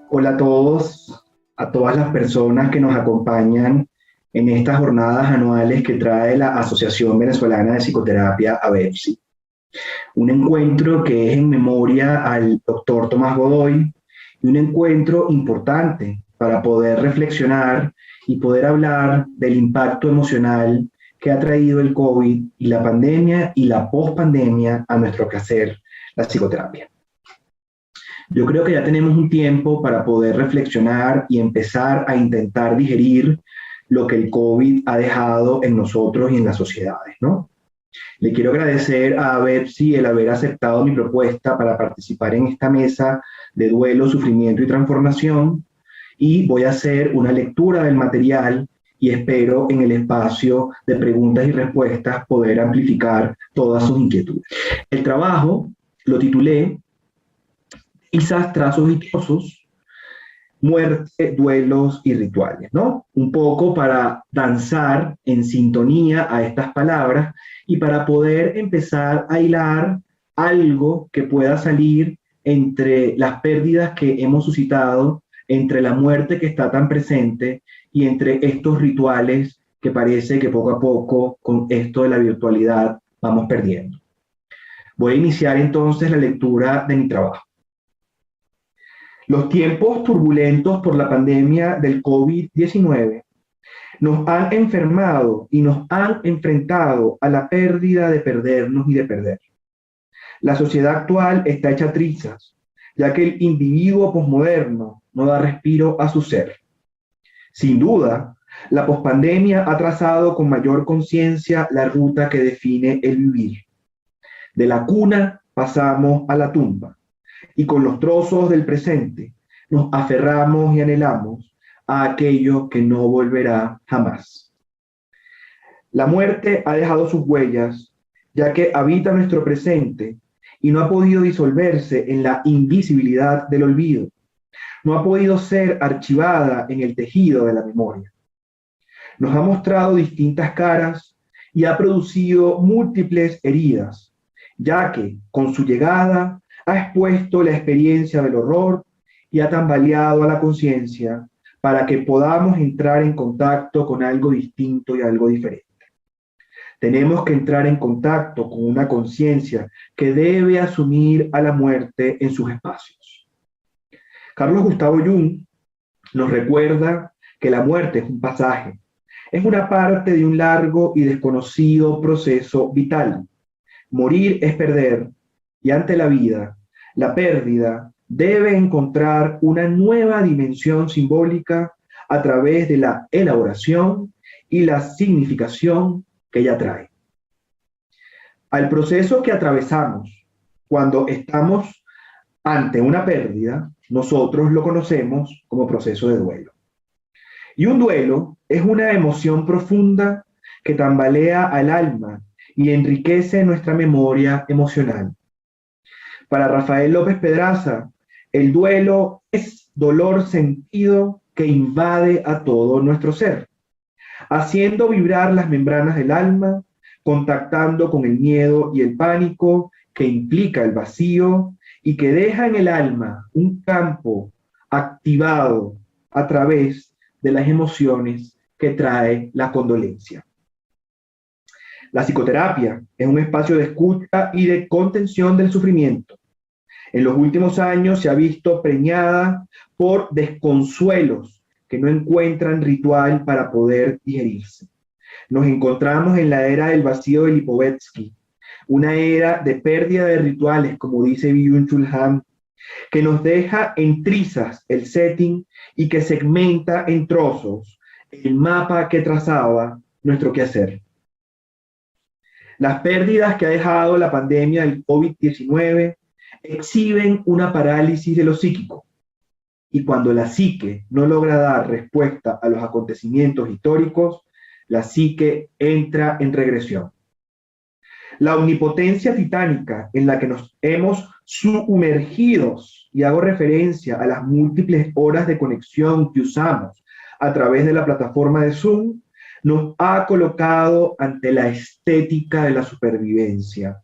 Hola a todos, a todas las personas que nos acompañan en estas jornadas anuales que trae la Asociación Venezolana de Psicoterapia, AVEPSI. Un encuentro que es en memoria al doctor Tomás Godoy y un encuentro importante para poder reflexionar y poder hablar del impacto emocional que ha traído el COVID y la pandemia y la pospandemia a nuestro quehacer, la psicoterapia. Yo creo que ya tenemos un tiempo para poder reflexionar y empezar a intentar digerir lo que el COVID ha dejado en nosotros y en las sociedades, ¿no? Le quiero agradecer a Bepsi el haber aceptado mi propuesta para participar en esta mesa de duelo, sufrimiento y transformación, y voy a hacer una lectura del material y espero en el espacio de preguntas y respuestas poder amplificar todas sus inquietudes. El trabajo lo titulé Quizás trazos y trozos, muerte, duelos y rituales, ¿no? Un poco para danzar en sintonía a estas palabras y para poder empezar a hilar algo que pueda salir entre las pérdidas que hemos suscitado, entre la muerte que está tan presente y entre estos rituales que parece que poco a poco con esto de la virtualidad vamos perdiendo. Voy a iniciar entonces la lectura de mi trabajo. Los tiempos turbulentos por la pandemia del COVID-19 nos han enfermado y nos han enfrentado a la pérdida de perdernos y de perder. La sociedad actual está hecha trizas, ya que el individuo posmoderno no da respiro a su ser. Sin duda, la pospandemia ha trazado con mayor conciencia la ruta que define el vivir. De la cuna pasamos a la tumba. Y con los trozos del presente nos aferramos y anhelamos a aquello que no volverá jamás. La muerte ha dejado sus huellas, ya que habita nuestro presente y no ha podido disolverse en la invisibilidad del olvido. No ha podido ser archivada en el tejido de la memoria. Nos ha mostrado distintas caras y ha producido múltiples heridas, ya que con su llegada ha expuesto la experiencia del horror y ha tambaleado a la conciencia para que podamos entrar en contacto con algo distinto y algo diferente. Tenemos que entrar en contacto con una conciencia que debe asumir a la muerte en sus espacios. Carlos Gustavo Jung nos recuerda que la muerte es un pasaje, es una parte de un largo y desconocido proceso vital. Morir es perder, y ante la vida, la pérdida debe encontrar una nueva dimensión simbólica a través de la elaboración y la significación que ella trae. Al proceso que atravesamos cuando estamos ante una pérdida, nosotros lo conocemos como proceso de duelo. Y un duelo es una emoción profunda que tambalea al alma y enriquece nuestra memoria emocional. Para Rafael López Pedraza, el duelo es dolor sentido que invade a todo nuestro ser, haciendo vibrar las membranas del alma, contactando con el miedo y el pánico que implica el vacío y que deja en el alma un campo activado a través de las emociones que trae la condolencia. La psicoterapia es un espacio de escucha y de contención del sufrimiento. En los últimos años se ha visto preñada por desconsuelos que no encuentran ritual para poder digerirse. Nos encontramos en la era del vacío de Lipovetsky, una era de pérdida de rituales, como dice Byung-Chul Han, que nos deja en trizas el setting y que segmenta en trozos el mapa que trazaba nuestro quehacer. Las pérdidas que ha dejado la pandemia del COVID-19 exhiben una parálisis de lo psíquico, y cuando la psique no logra dar respuesta a los acontecimientos históricos, la psique entra en regresión. La omnipotencia titánica en la que nos hemos sumergidos, y hago referencia a las múltiples horas de conexión que usamos a través de la plataforma de Zoom, nos ha colocado ante la estética de la supervivencia.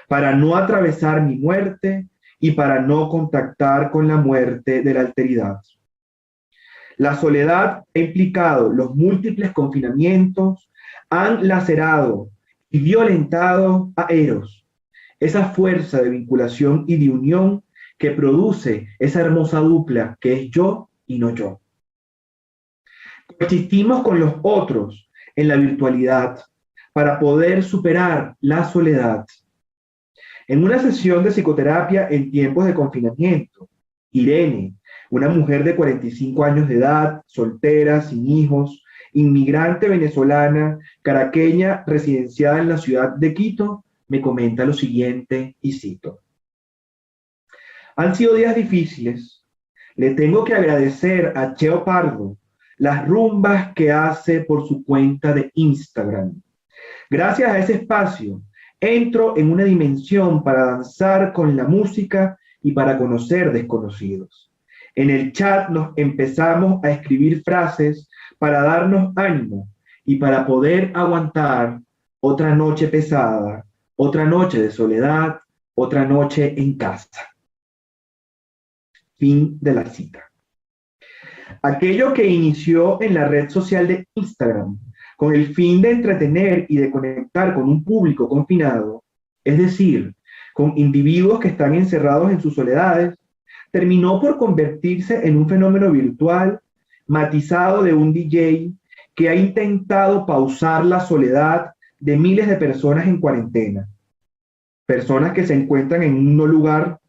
Para no atravesar mi muerte y para no contactar con la muerte de la alteridad. La soledad ha implicado los múltiples confinamientos, han lacerado y violentado a Eros, esa fuerza de vinculación y de unión que produce esa hermosa dupla que es yo y no yo. Coexistimos con los otros en la virtualidad para poder superar la soledad. En una sesión de psicoterapia en tiempos de confinamiento, Irene, una mujer de 45 años de edad, soltera, sin hijos, inmigrante venezolana, caraqueña, residenciada en la ciudad de Quito, me comenta lo siguiente, y cito: han sido días difíciles. Le tengo que agradecer a Cheo Pardo las rumbas que hace por su cuenta de Instagram. Gracias a ese espacio, entro en una dimensión para danzar con la música y para conocer desconocidos. En el chat nos empezamos a escribir frases para darnos ánimo y para poder aguantar otra noche pesada, otra noche de soledad, otra noche en casa. Fin de la cita. Aquello que inició en la red social de Instagram con el fin de entretener y de conectar con un público confinado, es decir, con individuos que están encerrados en sus soledades, terminó por convertirse en un fenómeno virtual matizado de un DJ que ha intentado pausar la soledad de miles de personas en cuarentena. Personas que se encuentran en un lugar,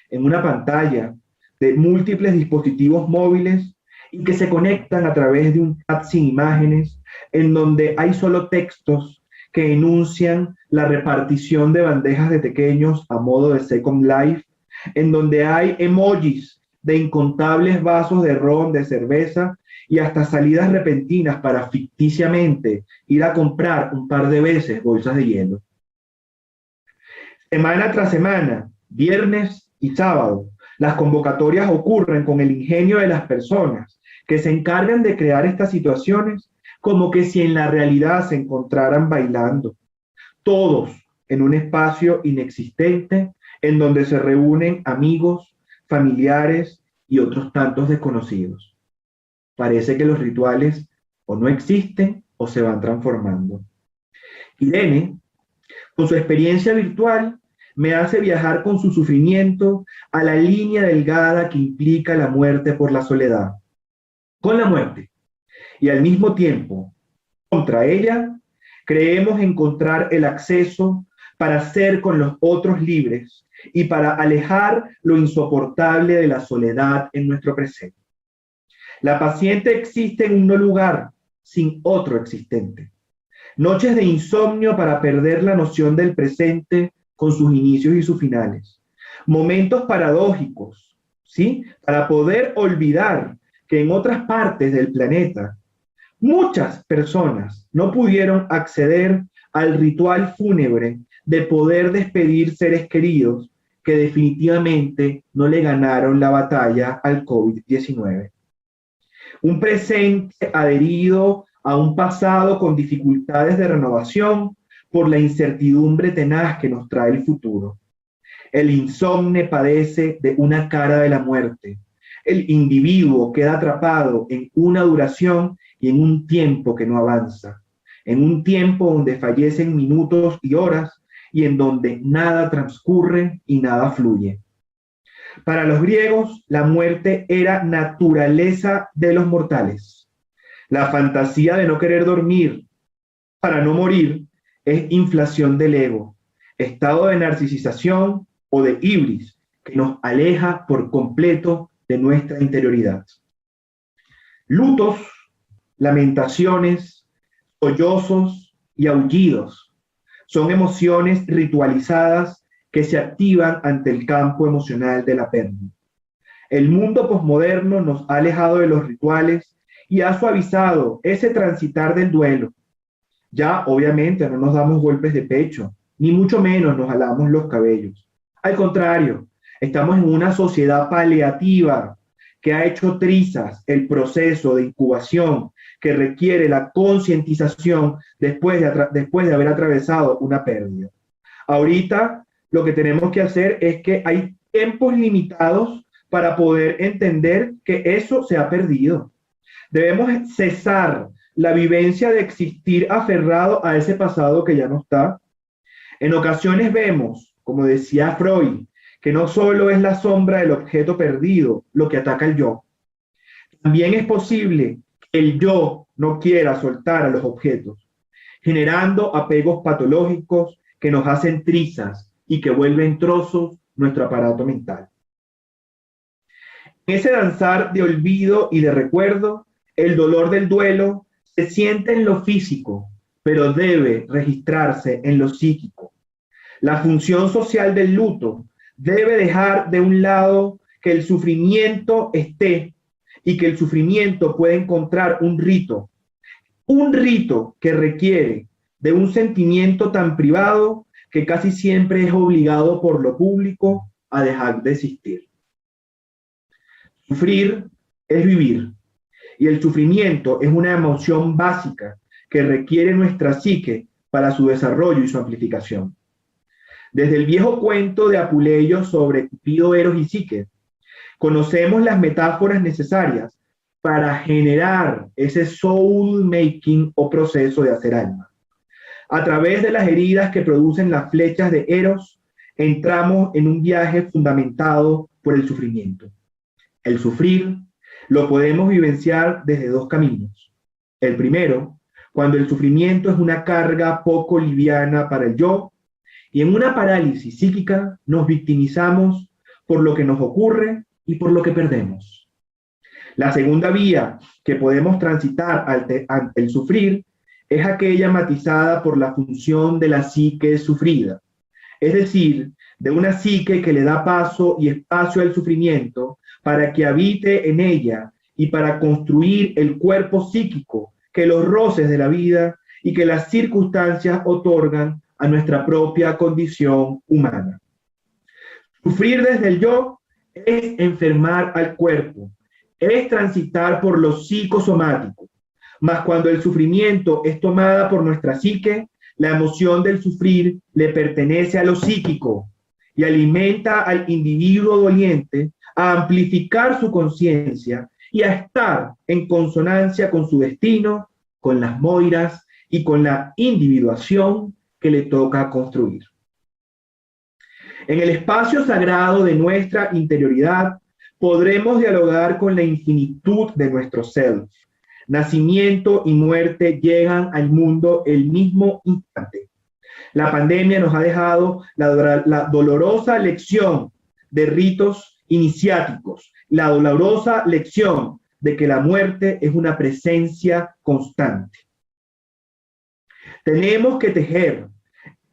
en una pantalla, de múltiples dispositivos móviles y que se conectan a través de un chat sin imágenes, en donde hay solo textos que enuncian la repartición de bandejas de pequeños a modo de Second Life, en donde hay emojis de incontables vasos de ron, de cerveza y hasta salidas repentinas para ficticiamente ir a comprar un par de veces bolsas de hielo. Semana tras semana, viernes y sábado, las convocatorias ocurren con el ingenio de las personas que se encargan de crear estas situaciones como que si en la realidad se encontraran bailando, todos en un espacio inexistente en donde se reúnen amigos, familiares y otros tantos desconocidos. Parece que los rituales o no existen o se van transformando. Irene, con su experiencia virtual, me hace viajar con su sufrimiento a la línea delgada que implica la muerte por la soledad. Con la muerte y al mismo tiempo contra ella, creemos encontrar el acceso para ser con los otros libres y para alejar lo insoportable de la soledad en nuestro presente. La paciente existe en un no lugar sin otro existente. Noches de insomnio para perder la noción del presente con sus inicios y sus finales. Momentos paradójicos, ¿sí? Para poder olvidar que en otras partes del planeta muchas personas no pudieron acceder al ritual fúnebre de poder despedir seres queridos que definitivamente no le ganaron la batalla al COVID-19. Un presente adherido a un pasado con dificultades de renovación por la incertidumbre tenaz que nos trae el futuro. El insomne padece de una cara de la muerte. El individuo queda atrapado en una duración y en un tiempo que no avanza, en un tiempo donde fallecen minutos y horas y en donde nada transcurre y nada fluye. Para los griegos, la muerte era naturaleza de los mortales. La fantasía de no querer dormir para no morir es inflación del ego, estado de narcisización o de ibris que nos aleja por completo de nuestra interioridad. Lutos, lamentaciones, sollozos y aullidos son emociones ritualizadas que se activan ante el campo emocional de la pérdida. El mundo posmoderno nos ha alejado de los rituales y ha suavizado ese transitar del duelo. Ya obviamente no nos damos golpes de pecho, ni mucho menos nos jalamos los cabellos. Al contrario, estamos en una sociedad paliativa que ha hecho trizas el proceso de incubación que requiere la concientización después de haber atravesado una pérdida. Ahorita lo que tenemos que hacer es que hay tiempos limitados para poder entender que eso se ha perdido. Debemos cesar la vivencia de existir aferrado a ese pasado que ya no está. En ocasiones vemos, como decía Freud, que no solo es la sombra del objeto perdido lo que ataca el yo. También es posible que el yo no quiera soltar a los objetos, generando apegos patológicos que nos hacen trizas y que vuelven trozos nuestro aparato mental. En ese danzar de olvido y de recuerdo, el dolor del duelo se siente en lo físico, pero debe registrarse en lo psíquico. La función social del luto debe dejar de un lado que el sufrimiento esté y que el sufrimiento puede encontrar un rito que requiere de un sentimiento tan privado que casi siempre es obligado por lo público a dejar de existir. Sufrir es vivir, y el sufrimiento es una emoción básica que requiere nuestra psique para su desarrollo y su amplificación. Desde el viejo cuento de Apuleyo sobre Cupido, Eros y Psique, conocemos las metáforas necesarias para generar ese soul making o proceso de hacer alma. A través de las heridas que producen las flechas de Eros, entramos en un viaje fundamentado por el sufrimiento. El sufrir lo podemos vivenciar desde dos caminos. El primero, cuando el sufrimiento es una carga poco liviana para el yo, y en una parálisis psíquica nos victimizamos por lo que nos ocurre y por lo que perdemos. La segunda vía que podemos transitar ante el sufrir es aquella matizada por la función de la psique sufrida, es decir, de una psique que le da paso y espacio al sufrimiento para que habite en ella y para construir el cuerpo psíquico que los roces de la vida y que las circunstancias otorgan a nuestra propia condición humana. Sufrir desde el yo es enfermar al cuerpo, es transitar por lo psicosomático, mas cuando el sufrimiento es tomada por nuestra psique, la emoción del sufrir le pertenece a lo psíquico y alimenta al individuo doliente a amplificar su conciencia y a estar en consonancia con su destino, con las moiras y con la individuación que le toca construir. En el espacio sagrado de nuestra interioridad podremos dialogar con la infinitud de nuestro self. Nacimiento y muerte llegan al mundo el mismo instante. La pandemia nos ha dejado la dolorosa lección de ritos iniciáticos, la dolorosa lección de que la muerte es una presencia constante. Tenemos que tejer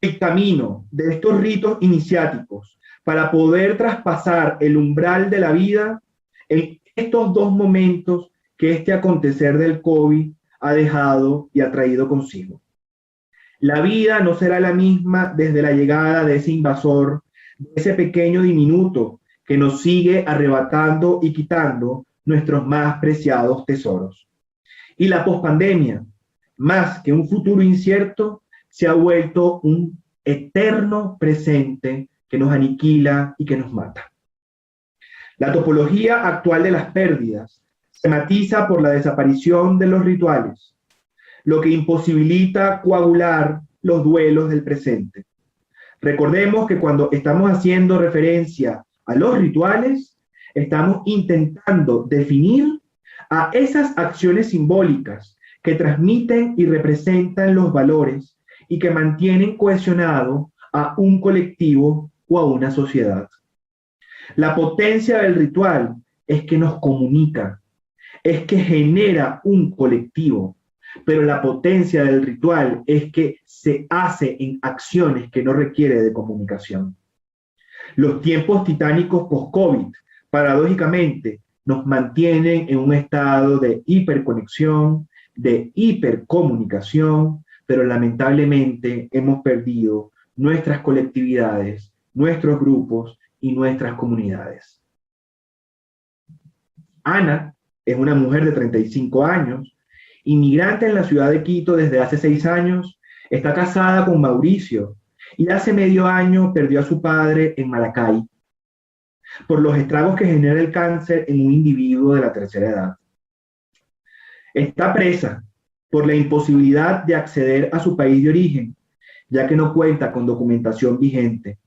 el camino de estos ritos iniciáticos para poder traspasar el umbral de la vida en estos dos momentos que este acontecer del COVID ha dejado y ha traído consigo. La vida no será la misma desde la llegada de ese invasor, de ese pequeño diminuto que nos sigue arrebatando y quitando nuestros más preciados tesoros. Y la pospandemia, más que un futuro incierto, se ha vuelto un eterno presente que nos aniquila y que nos mata. La topología actual de las pérdidas se matiza por la desaparición de los rituales, lo que imposibilita coagular los duelos del presente. Recordemos que cuando estamos haciendo referencia a los rituales, estamos intentando definir a esas acciones simbólicas que transmiten y representan los valores y que mantienen cohesionado a un colectivo o a una sociedad. La potencia del ritual es que nos comunica, es que genera un colectivo, pero la potencia del ritual es que se hace en acciones que no requiere de comunicación. Los tiempos titánicos post-COVID, paradójicamente, nos mantienen en un estado de hiperconexión, de hipercomunicación, pero lamentablemente hemos perdido nuestras colectividades, nuestros grupos y nuestras comunidades. Ana es una mujer de 35 años, inmigrante en la ciudad de Quito desde hace 6 años, está casada con Mauricio y hace medio año perdió a su padre en Maracay. por los estragos que genera el cáncer en un individuo de la tercera edad. Está presa por la imposibilidad de acceder a su país de origen, ya que no cuenta con documentación vigente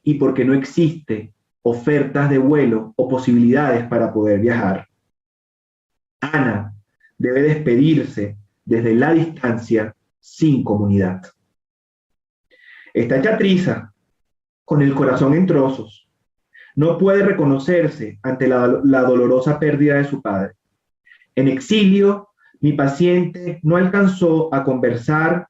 y porque no existe ofertas de vuelo o posibilidades para poder viajar. Ana debe despedirse desde la distancia sin comunidad. Está hecha triza, con el corazón en trozos. No puede reconocerse ante la dolorosa pérdida de su padre. En exilio, mi paciente no alcanzó a conversar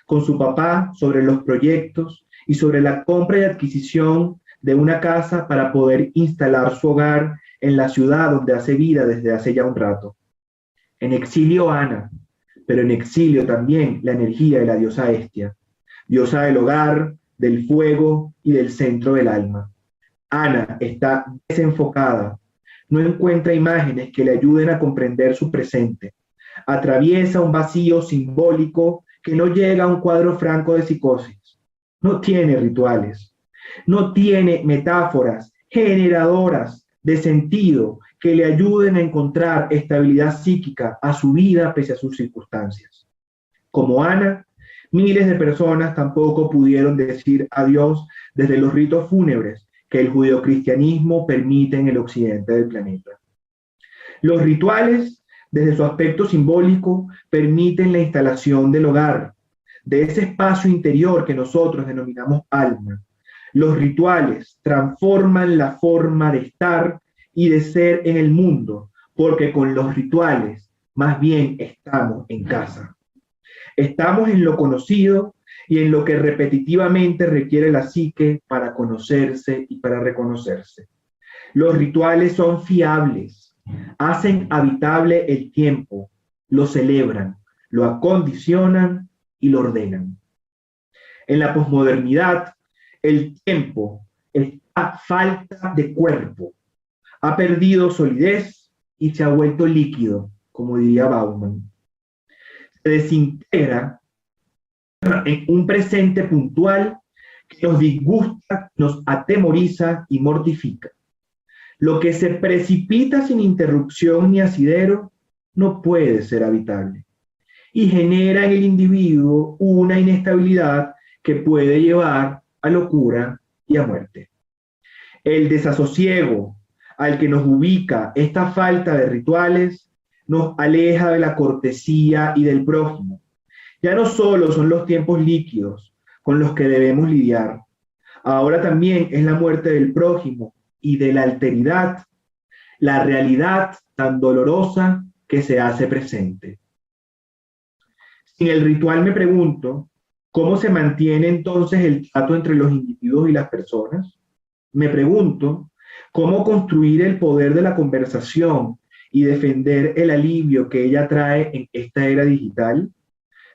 con su papá sobre los proyectos y sobre la compra y adquisición de una casa para poder instalar su hogar en la ciudad donde hace vida desde hace ya un rato. En exilio Ana, pero en exilio también la energía de la diosa Hestia, diosa del hogar, del fuego y del centro del alma. Ana está desenfocada, no encuentra imágenes que le ayuden a comprender su presente. Atraviesa un vacío simbólico que no llega a un cuadro franco de psicosis. No tiene rituales, no tiene metáforas generadoras de sentido que le ayuden a encontrar estabilidad psíquica a su vida pese a sus circunstancias. Como Ana, miles de personas tampoco pudieron decir adiós desde los ritos fúnebres que el judeocristianismo permite en el occidente del planeta. Los rituales, desde su aspecto simbólico, permiten la instalación del hogar, de ese espacio interior que nosotros denominamos alma. Los rituales transforman la forma de estar y de ser en el mundo, porque con los rituales más bien estamos en casa. Estamos en lo conocido y en lo que repetitivamente requiere la psique para conocerse y para reconocerse. Los rituales son fiables, hacen habitable el tiempo, lo celebran, lo acondicionan y lo ordenan. En la posmodernidad, el tiempo está falta de cuerpo, ha perdido solidez y se ha vuelto líquido, como diría Bauman. Se desintegra en un presente puntual que nos disgusta, nos atemoriza y mortifica. Lo que se precipita sin interrupción ni asidero no puede ser habitable y genera en el individuo una inestabilidad que puede llevar a locura y a muerte. El desasosiego al que nos ubica esta falta de rituales nos aleja de la cortesía y del prójimo. Ya no solo son los tiempos líquidos con los que debemos lidiar, ahora también es la muerte del prójimo y de la alteridad, la realidad tan dolorosa que se hace presente. Sin el ritual me pregunto, ¿cómo se mantiene entonces el trato entre los individuos y las personas? Me pregunto, ¿cómo construir el poder de la conversación y defender el alivio que ella trae en esta era digital?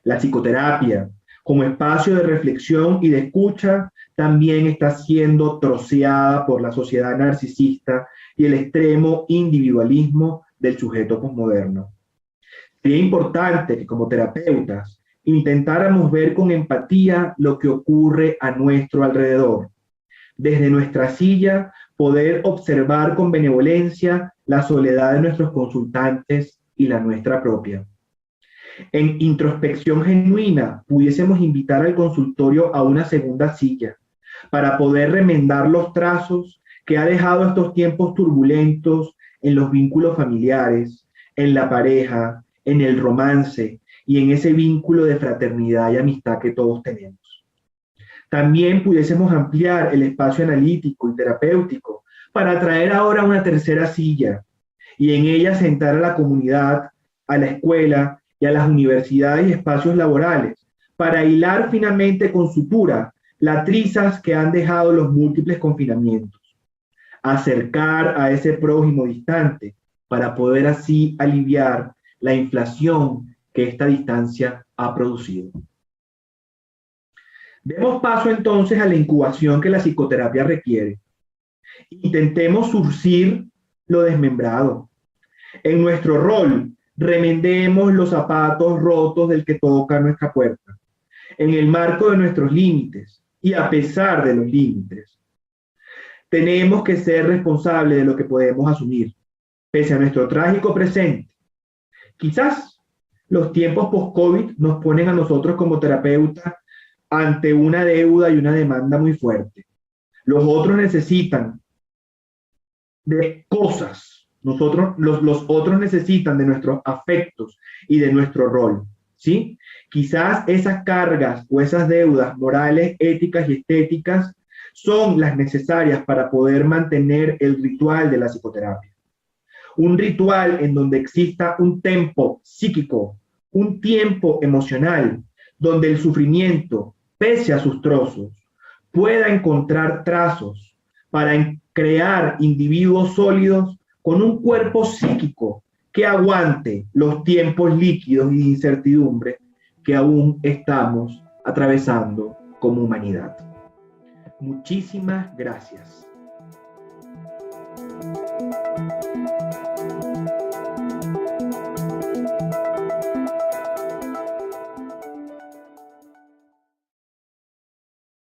La psicoterapia, como espacio de reflexión y de escucha, también está siendo troceada por la sociedad narcisista y el extremo individualismo del sujeto posmoderno. Sería importante que como terapeutas intentáramos ver con empatía lo que ocurre a nuestro alrededor. Desde nuestra silla, poder observar con benevolencia la soledad de nuestros consultantes y la nuestra propia. En introspección genuina, pudiésemos invitar al consultorio a una segunda silla para poder remendar los trazos que ha dejado estos tiempos turbulentos en los vínculos familiares, en la pareja, en el romance y en ese vínculo de fraternidad y amistad que todos tenemos. También pudiésemos ampliar el espacio analítico y terapéutico para traer ahora una tercera silla y en ella sentar a la comunidad, a la escuela y a las universidades y espacios laborales para hilar finamente con sutura las trizas que han dejado los múltiples confinamientos. Acercar a ese prójimo distante para poder así aliviar la inflación que esta distancia ha producido. Demos paso entonces a la incubación que la psicoterapia requiere. Intentemos surcir lo desmembrado. En nuestro rol, remendemos los zapatos rotos del que toca nuestra puerta, en el marco de nuestros límites y a pesar de los límites. Tenemos que ser responsables de lo que podemos asumir, pese a nuestro trágico presente. Quizás los tiempos post-COVID nos ponen a nosotros como terapeutas ante una deuda y una demanda muy fuerte. Los otros necesitan de cosas, los otros necesitan de nuestros afectos y de nuestro rol, ¿sí? Quizás esas cargas o esas deudas morales, éticas y estéticas son las necesarias para poder mantener el ritual de la psicoterapia. Un ritual en donde exista un tiempo psíquico, un tiempo emocional, donde el sufrimiento, pese a sus trozos, pueda encontrar trazos para crear individuos sólidos con un cuerpo psíquico que aguante los tiempos líquidos y de incertidumbre que aún estamos atravesando como humanidad. Muchísimas gracias.